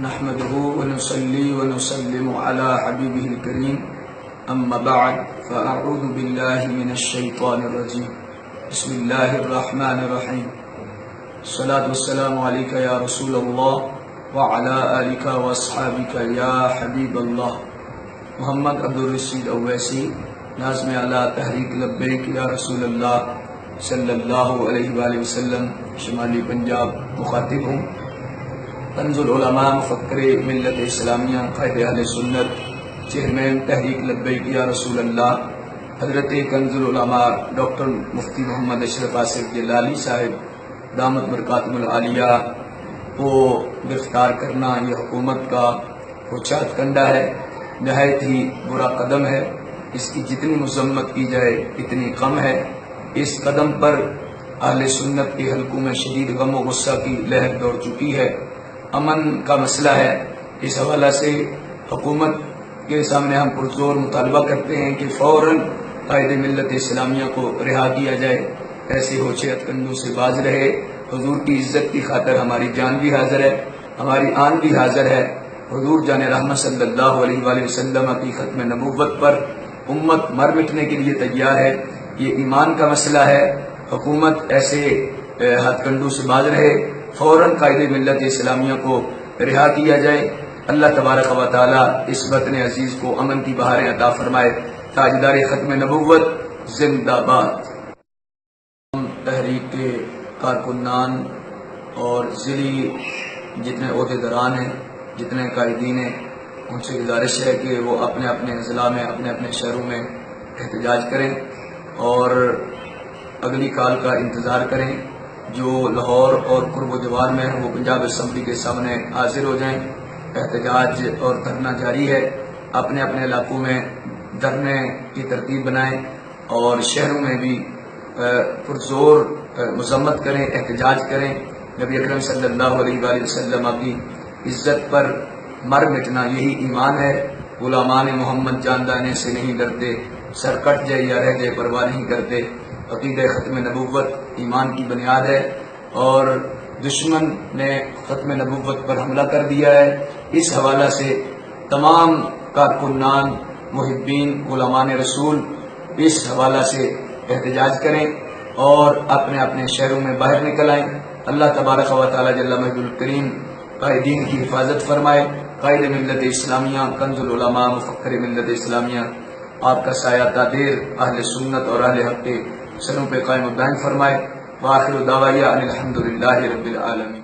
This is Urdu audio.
نحمده ونصلي ونسلم على حبيبه الكريم أما بعد فأعوذ بالله من الشيطان الرجيم بسم الله الرحمن الرحيم الصلاة والسلام عليك يا رسول الله وعلى آلك وأصحابك يا حبيب الله محمد عبدال رشید اویسی ناظم اعلیٰ تحریک لبیک یا رسول اللہ صلی اللہ علیہ وآلہ وسلم شمالی پنجاب مخاطب ہوں۔ کنز العلماء مفکر ملت اسلامیہ قائد اہل سنت چیئرمین تحریک لبیک یا رسول اللہ حضرت کنز العلماء ڈاکٹر مفتی محمد اشرف جلالی صاحب دامت برکاتہم العالیہ کو گرفتار کرنا یہ حکومت کا کوچات کنڈا ہے، نہایت ہی برا قدم ہے۔ اس کی جتنی مزمت کی جائے اتنی کم ہے۔ اس قدم پر اہل سنت کے حلقوں میں شدید غم و غصہ کی لہر دوڑ چکی ہے۔ امن کا مسئلہ ہے، اس حوالہ سے حکومت کے سامنے ہم پرزور مطالبہ کرتے ہیں کہ فوراً قائد ملت اسلامیہ کو رہا کیا جائے، ایسے ہوچے ہتھکنڈوں سے باز رہے۔ حضور کی عزت کی خاطر ہماری جان بھی حاضر ہے، ہماری آن بھی حاضر ہے۔ حضور جان رحمت صلی اللہ علیہ وآلہ وسلم کی ختم نبوت پر امت مر مٹنے کے لیے تیار ہے۔ یہ ایمان کا مسئلہ ہے۔ حکومت ایسے ہتھ کنڈوں سے باز رہے، فوراً قائد ملت اسلامیہ کو رہا کیا جائے۔ اللہ تبارک و تعالی اس وطن عزیز کو امن کی بہاریں عطا فرمائے۔ تاجدار ختم نبوت زندہ باد۔ تحریک کے کارکنان اور ضلعی جتنے عہدیداران ہیں، جتنے قائدین ہیں، ان سے گزارش ہے کہ وہ اپنے اپنے اضلاع میں اپنے اپنے شہروں میں احتجاج کریں اور اگلی کال کا انتظار کریں۔ جو لاہور اور قرب و جوار میں ہیں وہ پنجاب اسمبلی کے سامنے حاضر ہو جائیں۔ احتجاج اور دھرنا جاری ہے۔ اپنے اپنے علاقوں میں دھرنے کی ترتیب بنائیں اور شہروں میں بھی پرزور مذمت کریں، احتجاج کریں۔ نبی اکرم صلی اللہ علیہ وآلہ وسلم کی عزت پر مر مٹنا یہی ایمان ہے۔ غلامان محمد جاندانے سے نہیں ڈرتے، سر کٹ جائے یا رہ جائے پرواہ نہیں کرتے۔ عقیدہ ختم نبوت ایمان کی بنیاد ہے اور دشمن نے ختم نبوت پر حملہ کر دیا ہے۔ اس حوالہ سے تمام کارکنان، محبین، غلامان رسول اس حوالہ سے احتجاج کریں اور اپنے اپنے شہروں میں باہر نکل آئیں۔ اللہ تبارک و تعالی جل مجدہ الکریم قائدین کی حفاظت فرمائے۔ قائد ملت اسلامیہ کنز العلماء مفکر ملت اسلامیہ آپ کا سایہ دیر اہل سنت اور اہل حق کے سروں پہ قائم و دائم فرمائے۔ وآخر دعوانا ان الحمد للہ رب العالمین۔